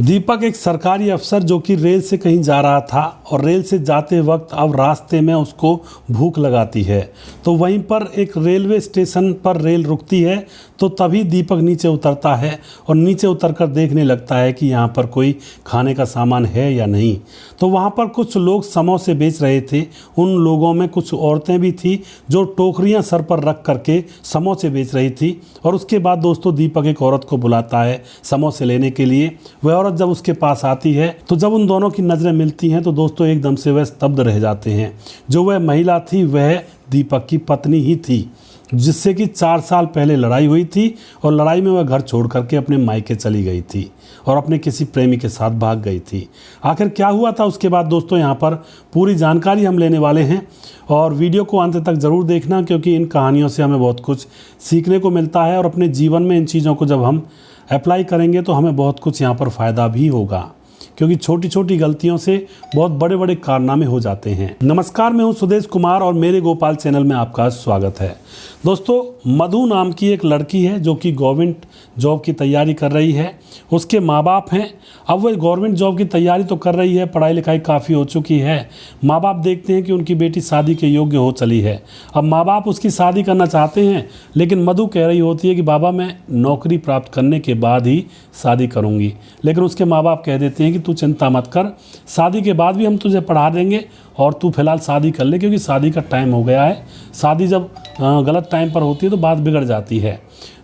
दीपक एक सरकारी अफसर जो कि रेल से कहीं जा रहा था और रेल से जाते वक्त अब रास्ते में उसको भूख लगाती है। तो वहीं पर एक रेलवे स्टेशन पर रेल रुकती है तो तभी दीपक नीचे उतरता है और नीचे उतरकर देखने लगता है कि यहाँ पर कोई खाने का सामान है या नहीं। तो वहाँ पर कुछ लोग समोसे बेच रहे थे। उन लोगों में कुछ औरतें भी थी जो टोकरियाँ सर पर रख करके समोसे बेच रही थी। और उसके बाद दोस्तों दीपक एक औरत को बुलाता है समोसे लेने के लिए। वह औरत जब उसके पास आती है तो जब उन दोनों की नज़रें मिलती हैं तो दोस्तों एकदम से वह स्तब्ध रह जाते हैं। जो वह महिला थी वह दीपक की पत्नी ही थी, जिससे कि 4 साल पहले लड़ाई हुई थी और लड़ाई में वह घर छोड़ करके अपने मायके चली गई थी और अपने किसी प्रेमी के साथ भाग गई थी। आखिर क्या हुआ था उसके बाद दोस्तों यहाँ पर पूरी जानकारी हम लेने वाले हैं और वीडियो को अंत तक ज़रूर देखना, क्योंकि इन कहानियों से हमें बहुत कुछ सीखने को मिलता है और अपने जीवन में इन चीज़ों को जब हम अप्लाई करेंगे तो हमें बहुत कुछ यहाँ पर फ़ायदा भी होगा, क्योंकि छोटी छोटी गलतियों से बहुत बड़े बड़े कारनामे हो जाते हैं। नमस्कार, मैं हूं सुदेश कुमार और मेरे गोपाल चैनल में आपका स्वागत है। दोस्तों मधु नाम की एक लड़की है जो कि गवर्नमेंट जॉब की तैयारी कर रही है। उसके माँ बाप हैं। अब वह गवर्नमेंट जॉब की तैयारी तो कर रही है, पढ़ाई लिखाई काफ़ी हो चुकी है। माँ बाप देखते हैं कि उनकी बेटी शादी के योग्य हो चली है। अब माँ बाप उसकी शादी करना चाहते हैं, लेकिन मधु कह रही होती है कि बाबा मैं नौकरी प्राप्त करने के बाद ही शादी करूँगी। लेकिन उसके माँ बाप कह देते हैं कि तू चिंता मत कर, शादी के बाद भी हम तुझे पढ़ा देंगे और तू फिलहाल शादी कर ले, क्योंकि शादी का टाइम हो गया है। शादी जब गलत टाइम पर होती है तो बात बिगड़ जाती है।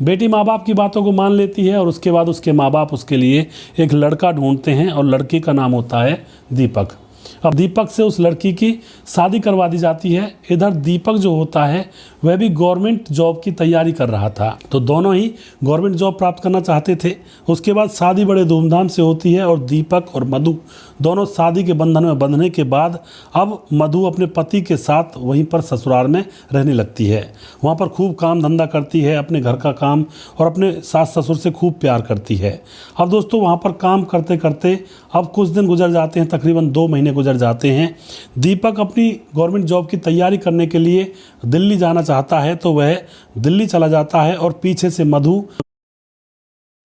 बेटी माँ बाप की बातों को मान लेती है और उसके बाद उसके माँ बाप उसके लिए एक लड़का ढूंढते हैं और लड़के का नाम होता है दीपक। अब दीपक से उस लड़की की शादी करवा दी जाती है। इधर दीपक जो होता है वह भी गवर्नमेंट जॉब की तैयारी कर रहा था, तो दोनों ही गवर्नमेंट जॉब प्राप्त करना चाहते थे। उसके बाद शादी बड़े धूमधाम से होती है और दीपक और मधु दोनों शादी के बंधन में बंधने के बाद अब मधु अपने पति के साथ वहीं पर ससुराल में रहने लगती है। वहाँ पर खूब काम धंधा करती है, अपने घर का काम और अपने सास ससुर से खूब प्यार करती है। अब दोस्तों वहाँ पर काम करते करते अब कुछ दिन गुजर जाते हैं, तकरीबन 2 महीने गुजर जाते हैं। दीपक अपनी गवर्नमेंट जॉब की तैयारी करने के लिए दिल्ली जाना चाहता है, तो वह दिल्ली चला जाता है और पीछे से मधु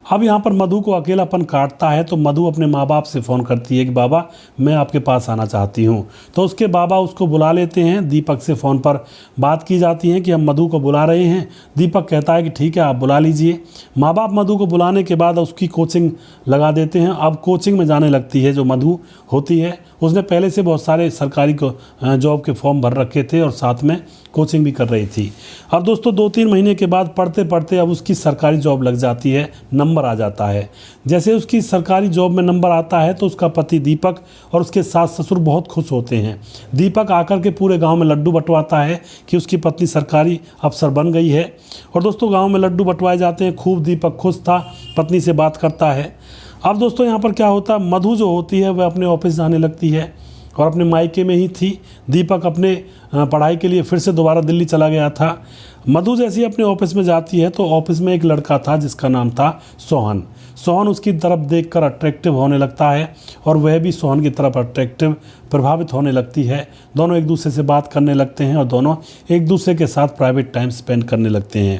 अब यहाँ पर मधु को अकेलापन काटता है। तो मधु अपने माँ बाप से फ़ोन करती है कि बाबा मैं आपके पास आना चाहती हूँ। तो उसके बाबा उसको बुला लेते हैं। दीपक से फ़ोन पर बात की जाती है कि हम मधु को बुला रहे हैं। दीपक कहता है कि ठीक है आप बुला लीजिए। माँ बाप मधु को बुलाने के बाद उसकी कोचिंग लगा देते हैं। अब कोचिंग में जाने लगती है जो मधु होती है। उसने पहले से बहुत सारे सरकारी जॉब के फॉर्म भर रखे थे और साथ में कोचिंग भी कर रही थी। अब दोस्तों 2-3 महीने के बाद पढ़ते पढ़ते अब उसकी सरकारी जॉब लग जाती है, नंबर आ जाता है। जैसे उसकी सरकारी जॉब में नंबर आता है तो उसका पति दीपक और उसके सास ससुर बहुत खुश होते हैं। दीपक आकर के पूरे गांव में लड्डू बंटवाता है कि उसकी पत्नी सरकारी अफसर बन गई है। और दोस्तों गाँव में लड्डू बंटवाए जाते हैं, खूब दीपक खुश था, पत्नी से बात करता है। अब दोस्तों यहाँ पर क्या होता है, मधु जो होती है वह अपने ऑफिस जाने लगती है और अपने मायके में ही थी। दीपक अपने पढ़ाई के लिए फिर से दोबारा दिल्ली चला गया था। मधु जैसे ही अपने ऑफिस में जाती है तो ऑफिस में एक लड़का था जिसका नाम था सोहन। सोहन उसकी तरफ देखकर अट्रैक्टिव होने लगता है और वह भी सोहन की तरफ अट्रैक्टिव प्रभावित होने लगती है। दोनों एक दूसरे से बात करने लगते हैं और दोनों एक दूसरे के साथ प्राइवेट टाइम स्पेंड करने लगते हैं।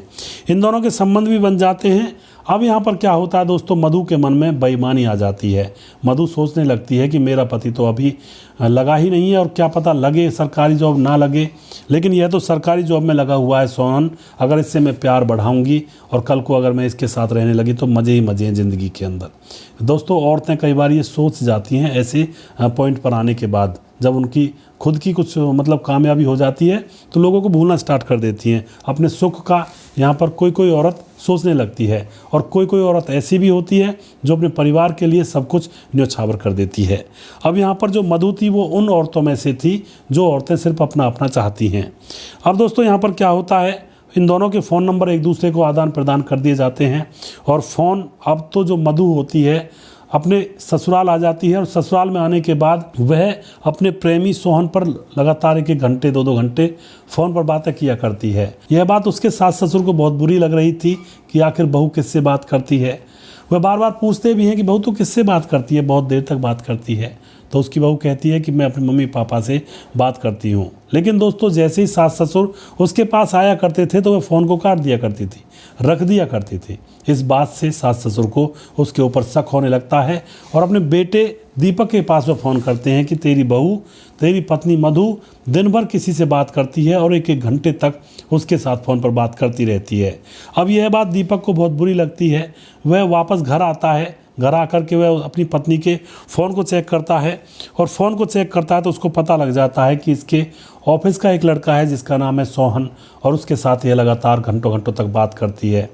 इन दोनों के संबंध भी बन जाते हैं। अब यहाँ पर क्या होता है दोस्तों, मधु के मन में बेईमानी आ जाती है। मधु सोचने लगती है कि मेरा पति तो अभी लगा ही नहीं है और क्या पता लगे, सरकारी जॉब ना लगे, लेकिन यह तो सरकारी जॉब में लगा हुआ है सोहन। अगर इससे मैं प्यार बढ़ाऊंगी और कल को अगर मैं इसके साथ रहने लगी तो मज़े ही मज़े हैं ज़िंदगी के अंदर। दोस्तों औरतें कई बार ये सोच जाती हैं ऐसे पॉइंट पर आने के बाद, जब उनकी खुद की कुछ कामयाबी हो जाती है तो लोगों को भूलना स्टार्ट कर देती हैं। अपने सुख का यहाँ पर कोई औरत सोचने लगती है और कोई औरत ऐसी भी होती है जो अपने परिवार के लिए सब कुछ न्योछावर कर देती है। अब यहाँ पर जो मधु थी वो उन औरतों में से थी जो औरतें सिर्फ अपना चाहती हैं। अब दोस्तों यहाँ पर क्या होता है, इन दोनों के फ़ोन नंबर एक दूसरे को आदान प्रदान कर दिए जाते हैं और फ़ोन अब तो जो मधु होती है अपने ससुराल आ जाती है और ससुराल में आने के बाद वह अपने प्रेमी सोहन पर लगातार 1-1 घंटे 2-2 घंटे फ़ोन पर बातें किया करती है। यह बात उसके सास ससुर को बहुत बुरी लग रही थी कि आखिर बहू किससे बात करती है। वह बार बार पूछते भी हैं कि बहू तो किससे बात करती है, बहुत देर तक बात करती है। तो उसकी बहू कहती है कि मैं अपने मम्मी पापा से बात करती हूँ। लेकिन दोस्तों जैसे ही सास ससुर उसके पास आया करते थे तो वह फ़ोन को काट दिया करती थी। रख दिया करती थी। इस बात से सास ससुर को उसके ऊपर शक होने लगता है और अपने बेटे दीपक के पास वो फ़ोन करते हैं कि तेरी बहू, तेरी पत्नी मधु दिन भर किसी से बात करती है और एक एक घंटे तक उसके साथ फ़ोन पर बात करती रहती है। अब यह बात दीपक को बहुत बुरी लगती है। वह वापस घर आता है। घर आकर के वह अपनी पत्नी के फ़ोन को चेक करता है और फ़ोन को चेक करता है तो उसको पता लग जाता है कि इसके ऑफिस का एक लड़का है जिसका नाम है सोहन और उसके साथ ये लगातार घंटों घंटों तक बात करती है।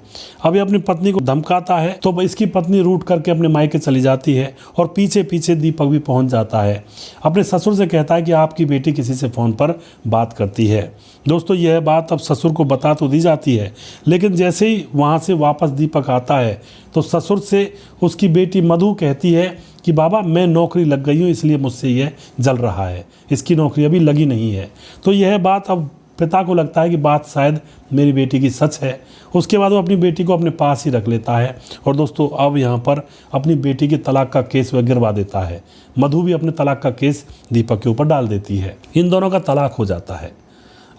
अब ये अपनी पत्नी को धमकाता है तो इसकी पत्नी रूठ करके अपने मायके चली जाती है और पीछे पीछे दीपक भी पहुंच जाता है। अपने ससुर से कहता है कि आपकी बेटी किसी से फ़ोन पर बात करती है। दोस्तों यह बात अब ससुर को बता तो दी जाती है, लेकिन जैसे ही वहाँ से वापस दीपक आता है तो ससुर से उसकी बेटी मधु कहती है कि बाबा मैं नौकरी लग गई हूँ इसलिए मुझसे यह जल रहा है, इसकी नौकरी अभी लगी नहीं है। तो यह बात अब पिता को लगता है कि बात शायद मेरी बेटी की सच है। उसके बाद वो अपनी बेटी को अपने पास ही रख लेता है और दोस्तों अब यहाँ पर अपनी बेटी के तलाक का केस वह गिरवा देता है। मधु भी अपने तलाक का केस दीपक के ऊपर डाल देती है। इन दोनों का तलाक हो जाता है।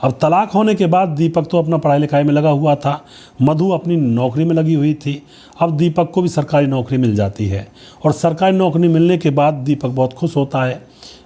अब तलाक होने के बाद दीपक तो अपना पढ़ाई लिखाई में लगा हुआ था, मधु अपनी नौकरी में लगी हुई थी। अब दीपक को भी सरकारी नौकरी मिल जाती है और सरकारी नौकरी मिलने के बाद दीपक बहुत खुश होता है।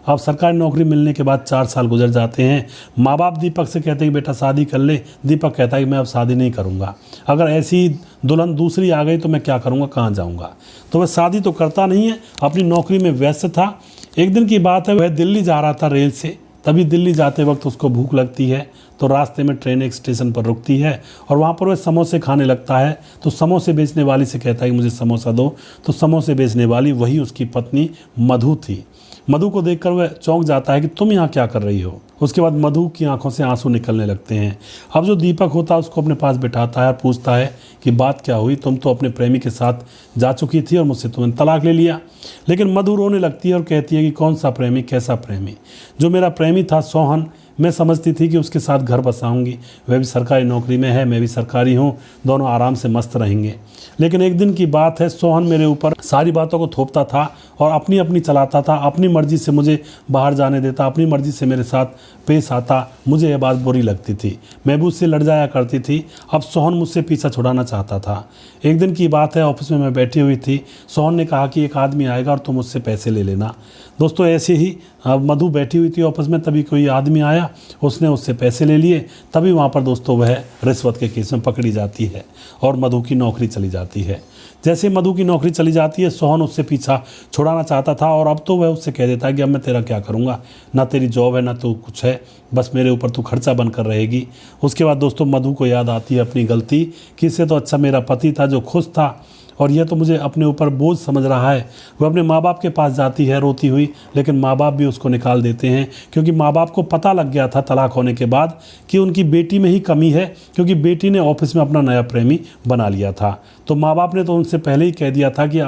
अब सरकारी नौकरी मिलने के बाद 4 साल गुजर जाते हैं। माँ बाप दीपक से कहते हैं कि बेटा शादी कर ले। दीपक कहता है कि मैं अब शादी नहीं करूँगा, अगर ऐसी दुल्हन दूसरी आ गई तो मैं क्या करूँगा, कहाँ जाऊँगा। तो वह शादी तो करता नहीं है, अपनी नौकरी में व्यस्त था। एक दिन की बात है, वह दिल्ली जा रहा था रेल से। तभी दिल्ली जाते वक्त उसको भूख लगती है तो रास्ते में ट्रेन एक स्टेशन पर रुकती है और वहाँ पर वह समोसे खाने लगता है। तो समोसे बेचने वाली से कहता है कि मुझे समोसा दो। तो समोसे बेचने वाली वही उसकी पत्नी मधु थी। मधु को देखकर वह चौंक जाता है कि तुम यहाँ क्या कर रही हो। उसके बाद मधु की आंखों से आंसू निकलने लगते हैं। अब जो दीपक होता है उसको अपने पास बिठाता है और पूछता है कि बात क्या हुई, तुम तो अपने प्रेमी के साथ जा चुकी थी और मुझसे तुमने तलाक ले लिया। लेकिन मधु रोने लगती है और कहती है कि कौन सा प्रेमी, कैसा प्रेमी, जो मेरा प्रेमी था सोहन, मैं समझती थी कि उसके साथ घर बसाऊंगी। वह भी सरकारी नौकरी में है, मैं भी सरकारी हूँ, दोनों आराम से मस्त रहेंगे। लेकिन एक दिन की बात है, सोहन मेरे ऊपर सारी बातों को थोपता था और अपनी अपनी चलाता था, अपनी मर्जी से मुझे बाहर जाने देता, अपनी मर्जी से मेरे साथ पेश आता। मुझे यह बात बुरी लगती थी, मैं भी उससे लड़ जाया करती थी। अब सोहन मुझसे पीछा छुड़ाना चाहता था। एक दिन की बात है, ऑफिस में मैं बैठी हुई थी। सोहन ने कहा कि एक आदमी आएगा और तुम उससे पैसे ले लेना। दोस्तों ऐसे ही मधु बैठी हुई थी ऑफिस में, तभी कोई आदमी आया, उसने उससे पैसे ले लिए। तभी वहाँ पर दोस्तों वह रिश्वत के केस में पकड़ी जाती है और मधु की नौकरी चली जाती है। जैसे मधु की नौकरी चली जाती है, सोहन उससे पीछा छुड़ाना चाहता था और अब तो वह उससे कह देता है कि अब मैं तेरा क्या करूँगा, ना तेरी जॉब है ना तो कुछ है, बस मेरे ऊपर तू खर्चा बनकर रहेगी। उसके बाद दोस्तों मधु को याद आती है अपनी गलती कि इससे तो अच्छा मेरा पति था जो खुश था और यह तो मुझे अपने ऊपर बोझ समझ रहा है। वह अपने माँ बाप के पास जाती है रोती हुई, लेकिन माँ बाप भी उसको निकाल देते हैं क्योंकि माँ बाप को पता लग गया था तलाक होने के बाद कि उनकी बेटी में ही कमी है, क्योंकि बेटी ने ऑफिस में अपना नया प्रेमी बना लिया था। तो माँ बाप ने तो उनसे पहले ही कह दिया था कि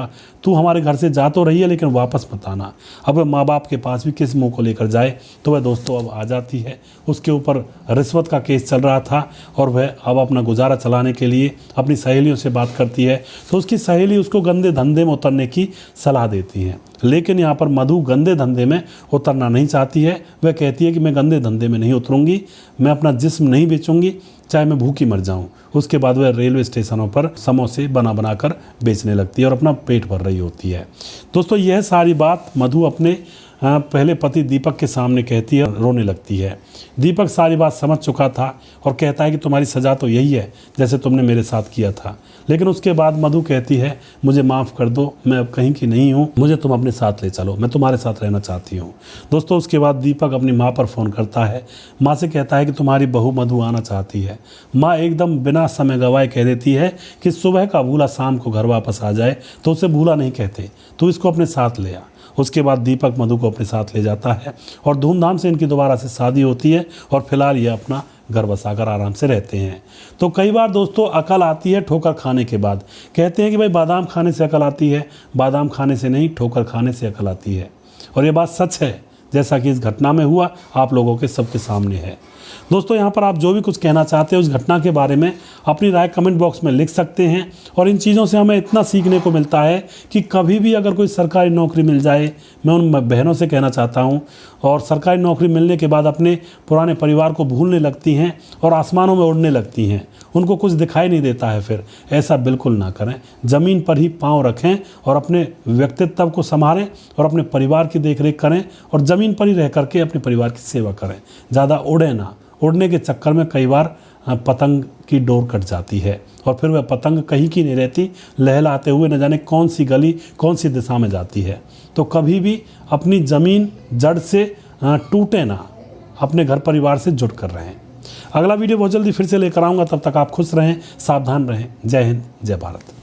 तू हमारे घर से जा तो रही है लेकिन वापस मत आना। अब वह माँ बाप के पास भी किस मुँह को लेकर जाए, तो वह दोस्तों अब आ जाती है। उसके ऊपर रिश्वत का केस चल रहा था और वह अब अपना गुजारा चलाने के लिए अपनी सहेलियों से बात करती है। तो उसकी सहेली उसको गंदे धंधे में उतरने की सलाह देती हैं, लेकिन यहाँ पर मधु गंदे धंधे में उतरना नहीं चाहती है। वह कहती है कि मैं गंदे धंधे में नहीं उतरूँगी, मैं अपना जिस्म नहीं बेचूंगी, चाहे मैं भूखी मर जाऊं। उसके बाद वह रेलवे स्टेशनों पर समोसे बना कर बेचने लगती है और अपना पेट भर रही होती है। दोस्तों यह सारी बात मधु अपने पहले पति दीपक के सामने कहती है, रोने लगती है। दीपक सारी बात समझ चुका था और कहता है कि तुम्हारी सज़ा तो यही है जैसे तुमने मेरे साथ किया था। लेकिन उसके बाद मधु कहती है, मुझे माफ़ कर दो, मैं अब कहीं की नहीं हूँ, मुझे तुम अपने साथ ले चलो, मैं तुम्हारे साथ रहना चाहती हूँ। दोस्तों उसके बाद दीपक अपनी माँ पर फ़ोन करता है। माँ से कहता है कि तुम्हारी बहू मधु आना चाहती है। माँ एकदम बिना समय गवाए कह देती है कि सुबह का भूला शाम को घर वापस आ जाए, तो उसे भूला नहीं कहते, तो इसको अपने साथ ले आ। उसके बाद दीपक मधु को अपने साथ ले जाता है और धूमधाम से इनकी दोबारा से शादी होती है और फिलहाल ये अपना घर बसाकर आराम से रहते हैं। तो कई बार दोस्तों अकल आती है ठोकर खाने के बाद। कहते हैं कि भाई बादाम खाने से अकल आती है, बादाम खाने से नहीं ठोकर खाने से अकल आती है। और ये बात सच है। जैसा कि इस घटना में हुआ, आप लोगों के सबके सामने है। दोस्तों, यहाँ पर आप जो भी कुछ कहना चाहते हैं उस घटना के बारे में अपनी राय कमेंट बॉक्स में लिख सकते हैं। और इन चीज़ों से हमें इतना सीखने को मिलता है कि कभी भी अगर कोई सरकारी नौकरी मिल जाए, मैं उन बहनों से कहना चाहता हूँ, और सरकारी नौकरी मिलने के बाद अपने पुराने परिवार को भूलने लगती हैं और आसमानों में उड़ने लगती हैं, उनको कुछ दिखाई नहीं देता है, फिर ऐसा बिल्कुल ना करें। ज़मीन पर ही पाँव रखें और अपने व्यक्तित्व को संभालें और अपने परिवार की देखरेख करें और ज़मीन पर ही रह करके अपने परिवार की सेवा करें। ज़्यादा उड़े ना। उड़ने के चक्कर में कई बार पतंग की डोर कट जाती है और फिर वह पतंग कहीं की नहीं रहती, लहलाते हुए न जाने कौन सी गली कौन सी दिशा में जाती है। तो कभी भी अपनी ज़मीन जड़ से टूटे ना, अपने घर परिवार से जुड़ कर रहें। अगला वीडियो बहुत जल्दी फिर से लेकर आऊँगा, तब तक आप खुश रहें, सावधान रहें। जय हिंद, जय भारत।